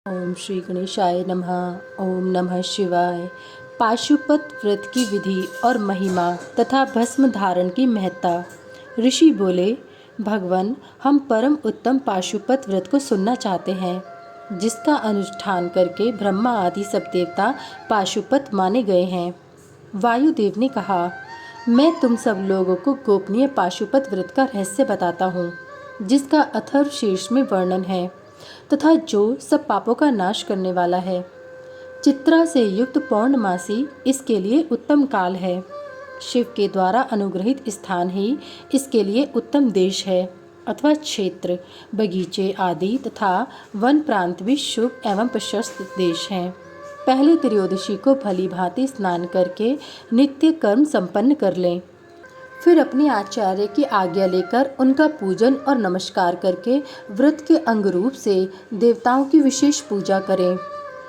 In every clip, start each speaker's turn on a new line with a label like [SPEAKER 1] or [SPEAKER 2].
[SPEAKER 1] ओम श्री गणेशाय नमः। ओम नमः शिवाय। पाशुपत व्रत की विधि और महिमा तथा भस्म धारण की महत्ता। ऋषि बोले, भगवान, हम परम उत्तम पाशुपत व्रत को सुनना चाहते हैं, जिसका अनुष्ठान करके ब्रह्मा आदि सब देवता पाशुपत माने गए हैं। वायुदेव ने कहा, मैं तुम सब लोगों को गोपनीय पाशुपत व्रत का रहस्य बताता हूँ, जिसका अथर्व शीर्ष में वर्णन है तथा जो सब पापों का नाश करने वाला है। चित्रा से युक्त पौर्णमासी इसके लिए उत्तम काल है। शिव के द्वारा अनुग्रहित स्थान ही इसके लिए उत्तम देश है अथवा क्षेत्र, बगीचे आदि तथा वन प्रांत भी शुभ एवं प्रशस्त देश हैं। पहले त्रयोदशी को भली भांति स्नान करके नित्य कर्म संपन्न कर लें। फिर अपने आचार्य की आज्ञा लेकर उनका पूजन और नमस्कार करके व्रत के अंग रूप से देवताओं की विशेष पूजा करें।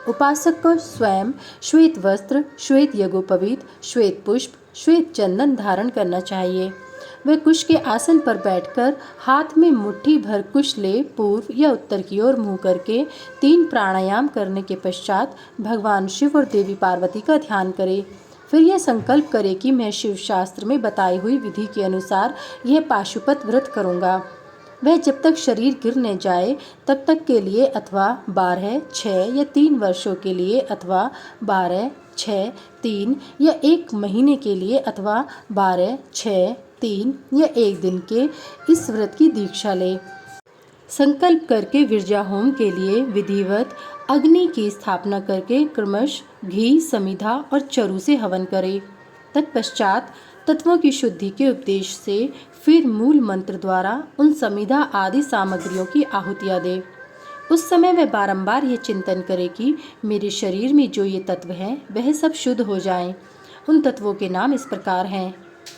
[SPEAKER 1] उपासक को स्वयं श्वेत वस्त्र, श्वेत यज्ञोपवीत, श्वेत पुष्प, श्वेत चंदन धारण करना चाहिए। वह कुश के आसन पर बैठकर हाथ में मुट्ठी भर कुश ले पूर्व या उत्तर की ओर मुँह करके 3 प्राणायाम करने के पश्चात भगवान शिव और देवी पार्वती का ध्यान करे। फिर यह संकल्प करे कि मैं शिव शास्त्र में बताई हुई विधि के अनुसार यह पाशुपत व्रत करूँगा। वह जब तक शरीर गिर न जाए तब तक के लिए अथवा 12, 6 या 3 वर्षों के लिए अथवा 12, 6, 3 या 1 महीने के लिए अथवा 12, 6, 3 या 1 दिन के इस व्रत की दीक्षा ले। संकल्प करके विरजा होम के लिए विधिवत अग्नि की स्थापना करके क्रमश घी, समिधा और चरु से हवन करे। तत्पश्चात तत्वों की शुद्धि के उपदेश से फिर मूल मंत्र द्वारा उन समिधा आदि सामग्रियों की आहुतियाँ दे। उस समय वह बारंबार ये चिंतन करे कि मेरे शरीर में जो ये तत्व हैं वह सब शुद्ध हो जाएं। उन तत्वों के नाम इस प्रकार हैं: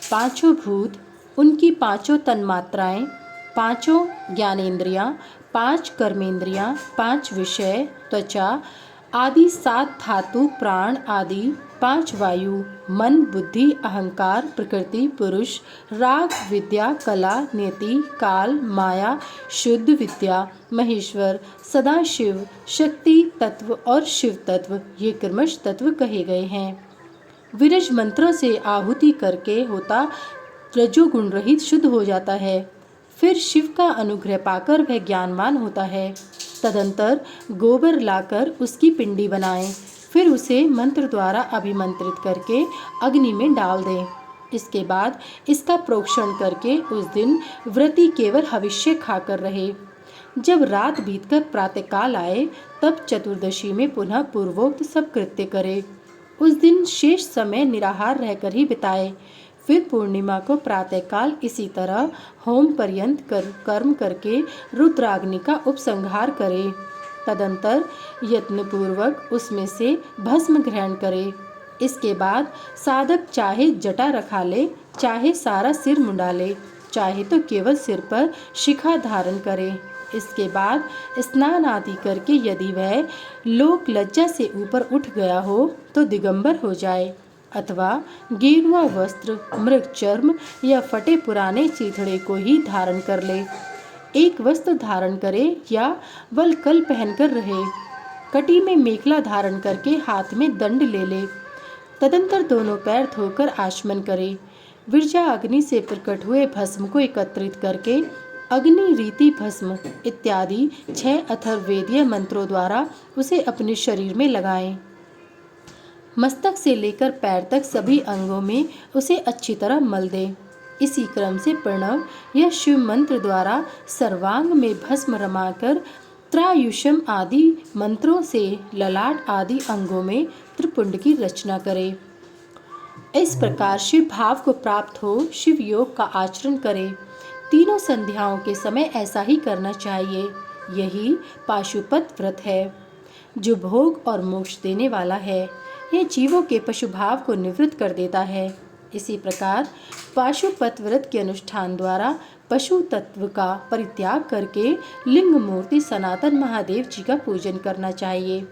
[SPEAKER 1] 5 भूत, उनकी 5 तन्मात्राएं, 5 ज्ञानेंद्रियां, 5 कर्मेंद्रियां, 5 विषय, त्वचा आदि, 7 धातु, प्राण आदि, 5 वायु, मन, बुद्धि, अहंकार, प्रकृति, पुरुष, राग, विद्या, कला, नियति, काल, माया, शुद्ध विद्या, महेश्वर, सदाशिव, शक्ति तत्व और शिव तत्व, ये क्रमश तत्व कहे गए हैं। विरज मंत्रों से आहुति करके होता रजोगुण रहित शुद्ध हो जाता है। फिर शिव का अनुग्रह पाकर वह ज्ञानवान होता है। तदंतर गोबर लाकर उसकी पिंडी बनाएं। फिर उसे मंत्र द्वारा अभिमंत्रित करके अग्नि में डाल दें। इसके बाद इसका प्रोक्षण करके उस दिन व्रती केवल हविष्य खाकर रहे। जब रात बीतकर प्रातःकाल आए तब चतुर्दशी में पुनः पूर्वोक्त सब कृत्य करे। उस दिन शेष समय निराहार रहकर ही बिताए। फिर पूर्णिमा को प्रातःकाल इसी तरह होम पर्यंत कर्म करके रुद्राग्नि का उपसंहार करे। तदंतर यत्नपूर्वक उसमें से भस्म ग्रहण करे। इसके बाद साधक चाहे जटा रखा ले, चाहे सारा सिर मुंडा ले, चाहे तो केवल सिर पर शिखा धारण करे। इसके बाद स्नान आदि करके यदि वह लोक लज्जा से ऊपर उठ गया हो तो दिगंबर हो जाए अथवा गेरुआ वस्त्र, मृग चर्म या फटे पुराने चीथड़े को ही धारण कर ले। एक वस्त्र धारण करे या वलकल पहनकर रहे। कटी में मेखला धारण करके हाथ में दंड ले ले। तदंतर दोनों पैर धोकर आचमन करे। विरजा अग्नि से प्रकट हुए भस्म को एकत्रित करके अग्नि रीति भस्म इत्यादि 6 अथर्ववेदीय मंत्रों द्वारा उसे अपने शरीर में लगाएं। मस्तक से लेकर पैर तक सभी अंगों में उसे अच्छी तरह मल दें। इसी क्रम से प्रणव या शिव मंत्र द्वारा सर्वांग में भस्म रमाकर त्रायुषम आदि मंत्रों से ललाट आदि अंगों में त्रिपुंड की रचना करे। इस प्रकार शिव भाव को प्राप्त हो शिव योग का आचरण करे। तीनों संध्याओं के समय ऐसा ही करना चाहिए। यही पाशुपत व्रत है जो भोग और मोक्ष देने वाला है। यह जीवों के पशु भाव को निवृत्त कर देता है। इसी प्रकार पाशुपत व्रत के अनुष्ठान द्वारा पशु तत्व का परित्याग करके लिंग मूर्ति सनातन महादेव जी का पूजन करना चाहिए।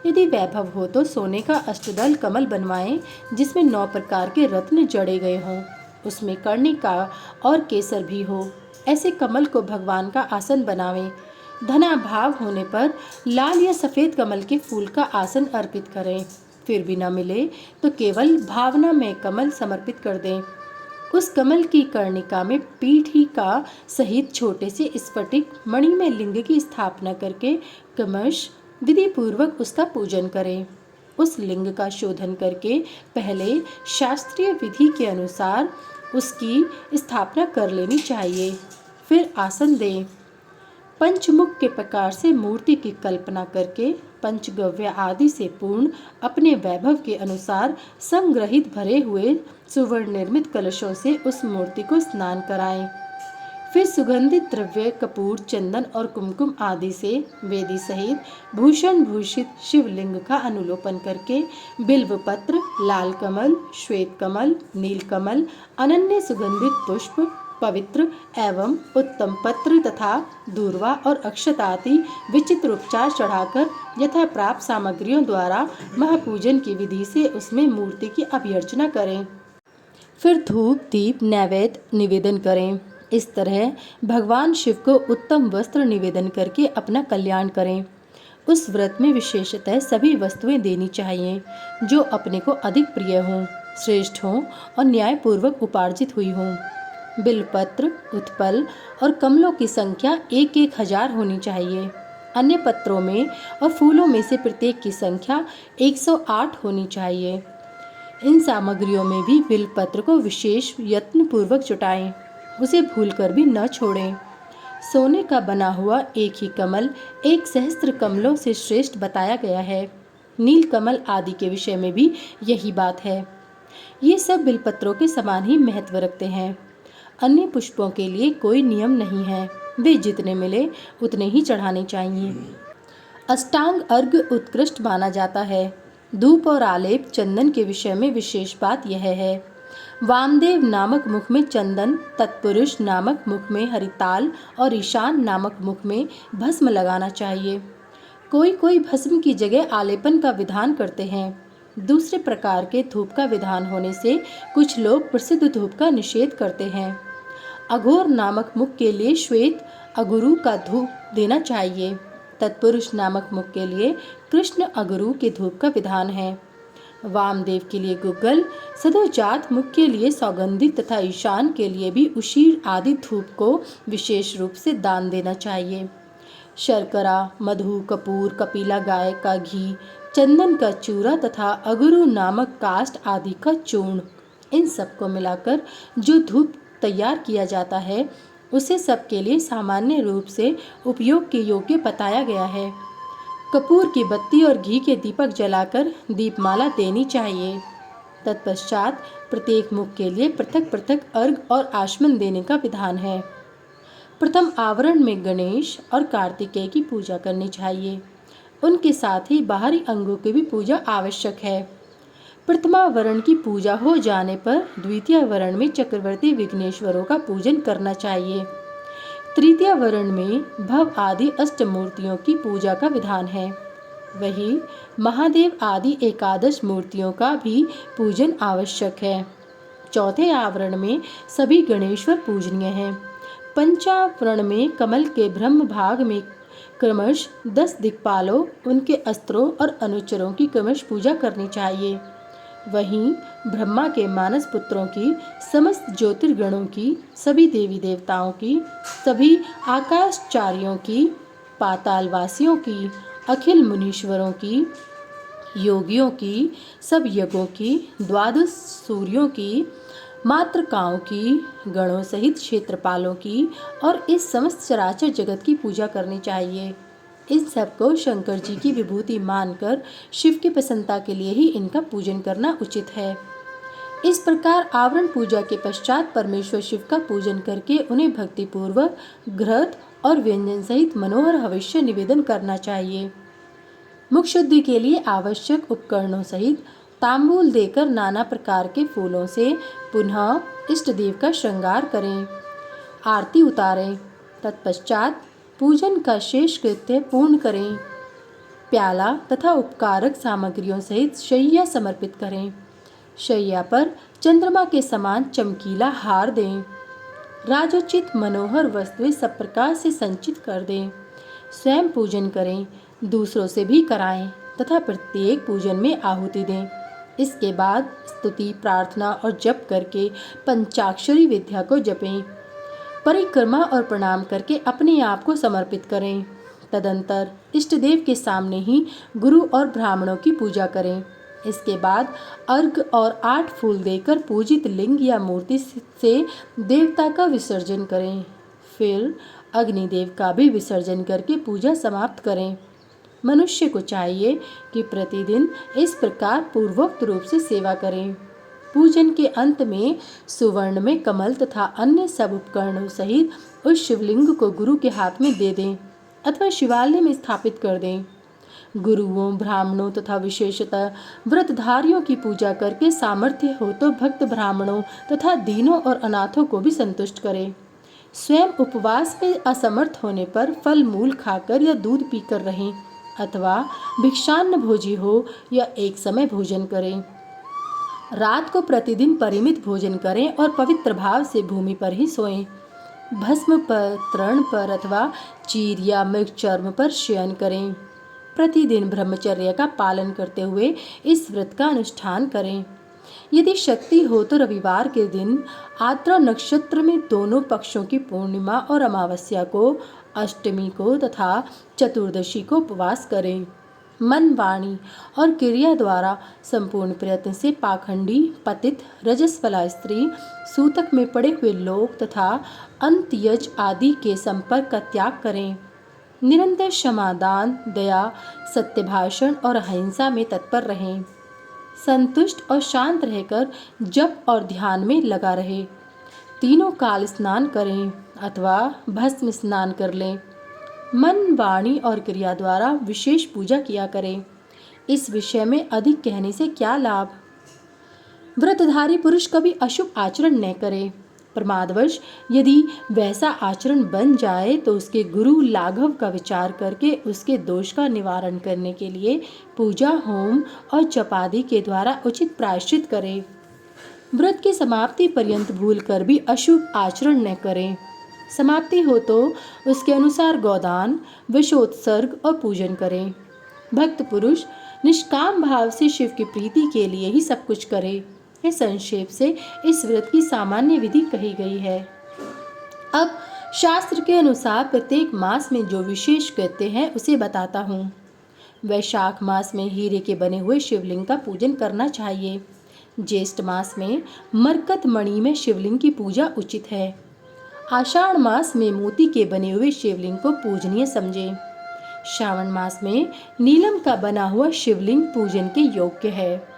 [SPEAKER 1] यदि वैभव हो तो सोने का अष्टदल कमल बनवाएं, जिसमें 9 प्रकार के रत्न जड़े गए हों। उसमें कर्णिका और केसर भी हो। ऐसे कमल को भगवान का आसन बनावें। धनाभाव होने पर लाल या सफ़ेद कमल के फूल का आसन अर्पित करें। फिर भी न मिले तो केवल भावना में कमल समर्पित कर दें। उस कमल की कर्णिका में पीठिका सहित छोटे से स्फटिक मणि में लिंग की स्थापना करके क्रमश विधि पूर्वक उसका पूजन करें। उस लिंग का शोधन करके पहले शास्त्रीय विधि के अनुसार उसकी स्थापना कर लेनी चाहिए। फिर आसन दें। पंचमुख के प्रकार से मूर्ति की कल्पना करके पंचगव्य आदि से पूर्ण अपने वैभव के अनुसार संग्रहित भरे हुए सुवर्ण निर्मित कलशों से उस मूर्ति को स्नान कराएं। फिर सुगंधित द्रव्य कपूर, चंदन और कुमकुम आदि से वेदी सहित भूषण भूषित शिवलिंग का अनुलोपन करके बिल्व पत्र, लाल कमल, श्वेत कमल, नील कमल, अनन्य सुगंधित पुष्प, पवित्र एवं उत्तम पत्र तथा दूर्वा और अक्षतादि विचित्र उपचार चढ़ाकर यथा प्राप्त सामग्रियों द्वारा महापूजन की विधि से उसमें मूर्ति की अभ्यर्चना करें। फिर धूप दीप नैवेद्य निवेदन करें। इस तरह भगवान शिव को उत्तम वस्त्र निवेदन करके अपना कल्याण करें। उस व्रत में विशेषतः सभी वस्तुएं देनी चाहिए जो अपने को अधिक प्रिय हों, श्रेष्ठ हों और न्यायपूर्वक उपार्जित हुई हों। बिल्वपत्र, उत्पल और कमलों की संख्या 1,000 होनी चाहिए। अन्य पत्रों में और फूलों में से प्रत्येक की संख्या 108 होनी चाहिए। इन सामग्रियों में भी बिल्वपत्र को विशेष यत्न पूर्वक जुटाएं, उसे भूलकर भी न छोड़ें। सोने का बना हुआ एक ही कमल 1 सहस्त्र कमलों से श्रेष्ठ बताया गया है। नील कमल आदि के विषय में भी यही बात है। ये सब बिल्वपत्रों के समान ही महत्व रखते हैं। अन्य पुष्पों के लिए कोई नियम नहीं है, वे जितने मिले उतने ही चढ़ाने चाहिए। अष्टांग अर्घ्य उत्कृष्ट माना जाता है। धूप और आलेप चंदन के विषय में विशेष बात यह है। वामदेव नामक मुख में चंदन, तत्पुरुष नामक मुख में हरिताल और ईशान नामक मुख में भस्म लगाना चाहिए। कोई कोई भस्म की जगह आलेपन का विधान करते हैं। दूसरे प्रकार के धूप का विधान होने से कुछ लोग प्रसिद्ध धूप का निषेध करते हैं। अघोर नामक मुख के लिए श्वेत अगुरु का धूप देना चाहिए। तत्पुरुष नामक मुख के लिए कृष्ण अगुरु के धूप का विधान है। वामदेव के लिए गुग्गल, सदोजात मुख के लिए सौगंधिक तथा ईशान के लिए भी उशीर आदि धूप को विशेष रूप से दान देना चाहिए। शर्करा, मधु, कपूर, कपिला गाय का घी, चंदन का चूरा तथा अगुरु नामक काष्ठ आदि का चूर्ण, इन सबको मिलाकर जो धूप तैयार किया जाता है उसे सबके लिए सामान्य रूप से उपयोग के योग्य बताया गया है। कपूर की बत्ती और घी के दीपक जलाकर दीपमाला देनी चाहिए। तत्पश्चात प्रत्येक मुख के लिए पृथक पृथक अर्घ्य और आचमन देने का विधान है। प्रथम आवरण में गणेश और कार्तिकेय की पूजा करनी चाहिए। उनके साथ ही बाहरी अंगों की भी पूजा आवश्यक है। प्रथमा वरण की पूजा हो जाने पर द्वितीय वरण में चक्रवर्ती विघ्नेश्वरों का पूजन करना चाहिए। तृतीय वरण में भव आदि अष्टमूर्तियों की पूजा का विधान है। वही महादेव आदि एकादश मूर्तियों का भी पूजन आवश्यक है। चौथे आवरण में सभी गणेश्वर पूजनीय हैं। पंचावरण में कमल के ब्रह्म भाग में क्रमश 10 दिक्पालों, उनके अस्त्रों और अनुचरों की क्रमश पूजा करनी चाहिए। वहीं ब्रह्मा के मानस पुत्रों की, समस्त ज्योतिर्गणों की, सभी देवी देवताओं की, सभी आकाशचारियों की, पातालवासियों की, अखिल मुनीश्वरों की, योगियों की, सब यज्ञों की, द्वादश सूर्यों की, मातृकाओं की, गणों सहित क्षेत्रपालों की और इस समस्त चराचर जगत की पूजा करनी चाहिए। इन सबको शंकर जी की विभूति मानकर शिव की प्रसन्नता के लिए ही इनका पूजन करना उचित है। इस प्रकार आवरण पूजा के पश्चात परमेश्वर शिव का पूजन करके उन्हें भक्तिपूर्वक घृत और व्यंजन सहित मनोहर हविष्य निवेदन करना चाहिए। मुख शुद्धि के लिए आवश्यक उपकरणों सहित तांबूल देकर नाना प्रकार के फूलों से पुनः इष्ट देव का श्रृंगार करें, आरती उतारें। तत्पश्चात पूजन का शेष कृत्य पूर्ण करें। प्याला तथा उपकारक सामग्रियों सहित शैया समर्पित करें। शैया पर चंद्रमा के समान चमकीला हार दें। राजोचित मनोहर वस्तुएं सब प्रकार से संचित कर दें। स्वयं पूजन करें, दूसरों से भी कराएं तथा प्रत्येक पूजन में आहुति दें। इसके बाद स्तुति, प्रार्थना और जप करके पंचाक्षरी विद्या को जपें। परिक्रमा और प्रणाम करके अपने आप को समर्पित करें। तदंतर इष्ट देव के सामने ही गुरु और ब्राह्मणों की पूजा करें। इसके बाद अर्घ और 8 फूल देकर पूजित लिंग या मूर्ति से देवता का विसर्जन करें। फिर अग्निदेव का भी विसर्जन करके पूजा समाप्त करें। मनुष्य को चाहिए कि प्रतिदिन इस प्रकार पूर्वोक्त रूप से सेवा करें। पूजन के अंत में सुवर्ण में कमल तथा अन्य सब उपकरणों सहित उस शिवलिंग को गुरु के हाथ में दे दें अथवा शिवालय में स्थापित कर दें। गुरुओं, ब्राह्मणों तथा विशेषतः व्रतधारियों की पूजा करके सामर्थ्य हो तो भक्त ब्राह्मणों तथा दीनों और अनाथों को भी संतुष्ट करें। स्वयं उपवास में असमर्थ होने पर फल मूल खाकर या दूध पीकर रहें अथवा भिक्षान्न भोजी हो या एक समय भोजन करें। रात को प्रतिदिन परिमित भोजन करें और पवित्र भाव से भूमि पर ही सोएं। भस्म पर, तृण पर अथवा चीर या मृग चर्म पर शयन करें। प्रतिदिन ब्रह्मचर्य का पालन करते हुए इस व्रत का अनुष्ठान करें। यदि शक्ति हो तो रविवार के दिन आद्रा नक्षत्र में दोनों पक्षों की पूर्णिमा और अमावस्या को, अष्टमी को तथा चतुर्दशी को उपवास करें। मन, वाणी और क्रिया द्वारा संपूर्ण प्रयत्न से पाखंडी, पतित, रजस्वला स्त्री, सूतक में पड़े हुए लोग तथा अंत्यज आदि के संपर्क का त्याग करें। निरंतर क्षमादान, दया, सत्य भाषण और अहिंसा में तत्पर रहें। संतुष्ट और शांत रहकर जप और ध्यान में लगा रहे। तीनों काल स्नान करें अथवा भस्म स्नान कर लें। मन, वाणी और क्रिया द्वारा विशेष पूजा किया करें। इस विषय में अधिक कहने से क्या लाभ। व्रतधारी पुरुष कभी अशुभ आचरण न करे। प्रमादवश यदि वैसा आचरण बन जाए तो उसके गुरु लाघव का विचार करके उसके दोष का निवारण करने के लिए पूजा, होम और जपादि के द्वारा उचित प्रायश्चित करे। व्रत की समाप्ति पर्यंत भूल कर भी अशुभ आचरण न करें। समाप्ति हो तो उसके अनुसार गोदान, विषोत्सर्ग और पूजन करें। भक्त पुरुष निष्काम भाव से शिव की प्रीति के लिए ही सब कुछ करे। संक्षेप से इस व्रत की सामान्य विधि कही गई है। अब शास्त्र के अनुसार प्रत्येक मास में जो विशेष कृत्य हैं उसे बताता हूँ। वैशाख मास में हीरे के बने हुए शिवलिंग का पूजन करना चाहिए। ज्येष्ठ मास में मरकत मणि में शिवलिंग की पूजा उचित है। आषाढ़ मास में मोती के बने हुए शिवलिंग को पूजनीय समझें। श्रावण मास में नीलम का बना हुआ शिवलिंग पूजन के योग्य है।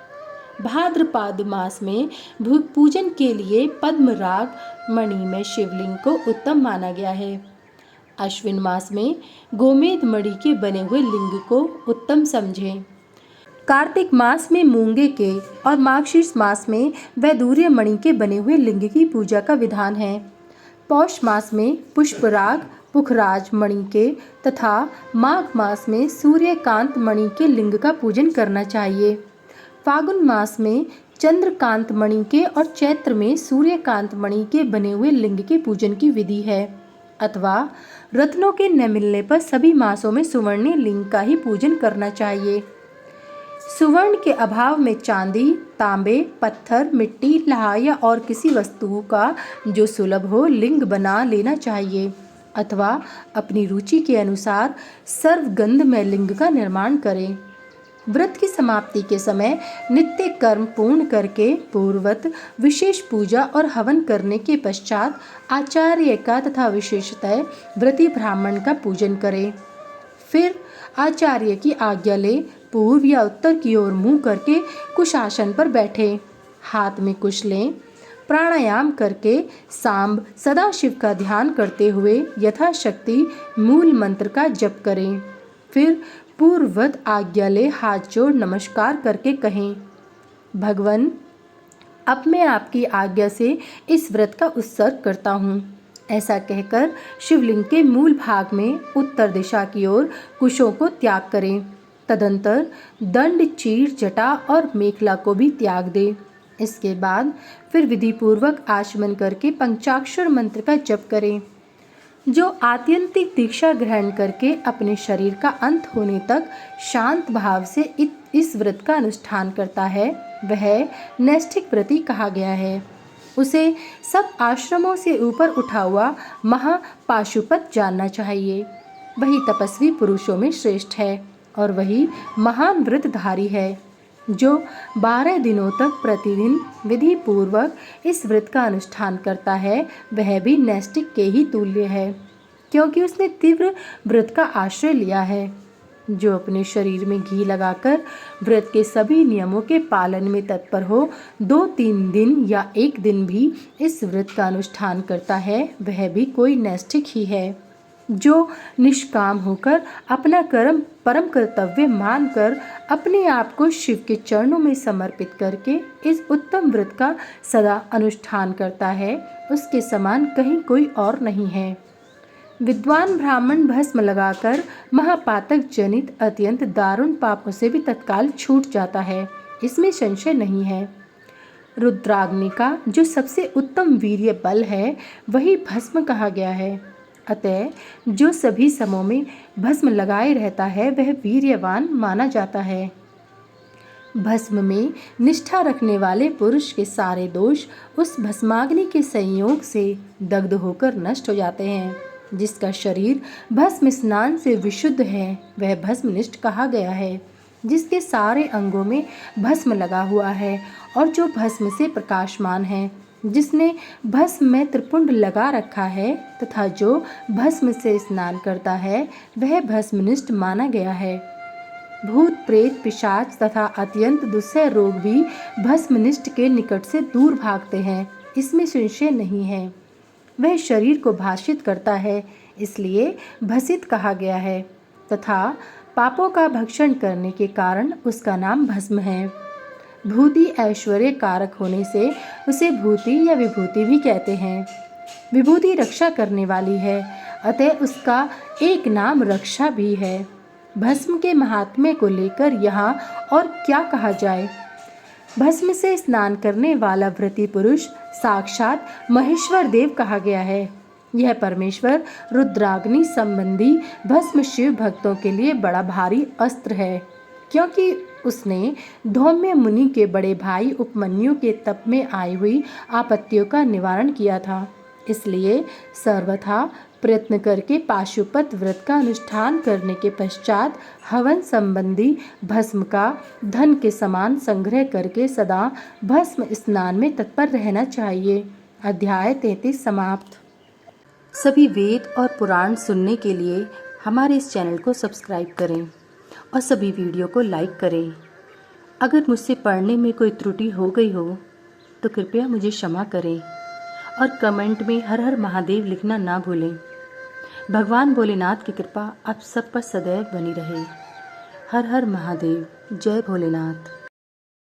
[SPEAKER 1] भाद्रपद मास में पूजन के लिए पद्मराग मणि में शिवलिंग को उत्तम माना गया है। अश्विन मास में गोमेद मणि के बने हुए लिंग को उत्तम समझें। कार्तिक मास में मूंगे के और मार्गशीर्ष मास में वैदूर्य मणि के बने हुए लिंग की पूजा का विधान है। पौष मास में पुष्पराग, पुखराज मणि के तथा माघ मास में सूर्यकांत मणि के लिंग का पूजन करना चाहिए। फागुन मास में चंद्रकांत मणि के और चैत्र में सूर्यकांत मणि के बने हुए लिंग के पूजन की विधि है। अथवा रत्नों के न मिलने पर सभी मासों में सुवर्ण लिंग का ही पूजन करना चाहिए। सुवर्ण के अभाव में चांदी, तांबे, पत्थर, मिट्टी, लहाया और किसी वस्तु का जो सुलभ हो लिंग बना लेना चाहिए। अथवा अपनी रुचि के अनुसार सर्वगंध में लिंग का निर्माण करें। व्रत की समाप्ति के समय नित्य कर्म पूर्ण करके पूर्ववत विशेष पूजा और हवन करने के पश्चात आचार्य का तथा विशेषतः व्रती ब्राह्मण का पूजन करें। फिर आचार्य की आज्ञा ले पूर्व या उत्तर की ओर मुंह करके कुशासन पर बैठें। हाथ में कुश लें। प्राणायाम करके सांब सदाशिव का ध्यान करते हुए यथाशक्ति मूल मंत्र का जप करें। फिर पूर्ववत आज्ञा ले हाथ जोड़ नमस्कार करके कहें, भगवान अब मैं आपकी आज्ञा से इस व्रत का उत्सर्ग करता हूँ। ऐसा कहकर शिवलिंग के मूल भाग में उत्तर दिशा की ओर कुशों को त्याग करें। तदंतर दंड, चीर, जटा और मेखला को भी त्याग दें। इसके बाद फिर विधि पूर्वक आचमन करके पंचाक्षर मंत्र का जप करें। जो आत्यंतिक दीक्षा ग्रहण करके अपने शरीर का अंत होने तक शांत भाव से इस व्रत का अनुष्ठान करता है वह नैष्ठिक व्रती कहा गया है। उसे सब आश्रमों से ऊपर उठा हुआ महापाशुपत जानना चाहिए। वही तपस्वी पुरुषों में श्रेष्ठ है और वही महान व्रतधारी है जो 12 दिनों तक प्रतिदिन विधि पूर्वक इस व्रत का अनुष्ठान करता है। वह भी नैष्ठिक के ही तुल्य है, क्योंकि उसने तीव्र व्रत का आश्रय लिया है। जो अपने शरीर में घी लगाकर व्रत के सभी नियमों के पालन में तत्पर हो, 2-3 दिन या 1 दिन भी इस व्रत का अनुष्ठान करता है, वह भी कोई नैष्ठिक ही है। जो निष्काम होकर अपना कर्म परम कर्तव्य मानकर अपने आप को शिव के चरणों में समर्पित करके इस उत्तम व्रत का सदा अनुष्ठान करता है, उसके समान कहीं कोई और नहीं है। विद्वान ब्राह्मण भस्म लगाकर महापातक जनित अत्यंत दारुण पापों से भी तत्काल छूट जाता है, इसमें संशय नहीं है। रुद्राग्नि का जो सबसे उत्तम वीर्य बल है वही भस्म कहा गया है। अतः जो सभी समों में भस्म लगाए रहता है वह वीर्यवान माना जाता है। भस्म में निष्ठा रखने वाले पुरुष के सारे दोष उस भस्माग्नि के संयोग से दग्ध होकर नष्ट हो जाते हैं। जिसका शरीर भस्म स्नान से विशुद्ध है वह भस्मनिष्ठ कहा गया है। जिसके सारे अंगों में भस्म लगा हुआ है और जो भस्म से प्रकाशमान है, जिसने भस्म में त्रिपुंड लगा रखा है तथा जो भस्म से स्नान करता है वह भस्मनिष्ठ माना गया है। भूत प्रेत पिशाच तथा अत्यंत दुस्सह रोग भी भस्मनिष्ठ के निकट से दूर भागते हैं, इसमें संशय नहीं है। वह शरीर को भाषित करता है, इसलिए भसित कहा गया है तथा पापों का भक्षण करने के कारण उसका नाम भस्म है। भूति ऐश्वर्य कारक होने से उसे भूति या विभूति भी कहते हैं। विभूति रक्षा करने वाली है, अतः उसका एक नाम रक्षा भी है। भस्म के महात्म्य को लेकर यहाँ और क्या कहा जाए। भस्म से स्नान करने वाला व्रती पुरुष साक्षात महेश्वर देव कहा गया है। यह परमेश्वर रुद्राग्नि संबंधी भस्म शिव भक्तों के लिए बड़ा भारी अस्त्र है, क्योंकि उसने धौम्य मुनि के बड़े भाई उपमन्यु के तप में आई हुई आपत्तियों का निवारण किया था। इसलिए सर्वथा प्रयत्न करके पाशुपत व्रत का अनुष्ठान करने के पश्चात हवन संबंधी भस्म का धन के समान संग्रह करके सदा भस्म स्नान में तत्पर रहना चाहिए। अध्याय 33 समाप्त। सभी वेद और पुराण सुनने के लिए हमारे इस चैनल को सब्सक्राइब करें और सभी वीडियो को लाइक करें। अगर मुझसे पढ़ने में कोई त्रुटि हो गई हो तो कृपया मुझे क्षमा करें और कमेंट में हर हर महादेव लिखना ना भूलें। भगवान भोलेनाथ की कृपा आप सब पर सदैव बनी रहे। हर हर महादेव। जय भोलेनाथ।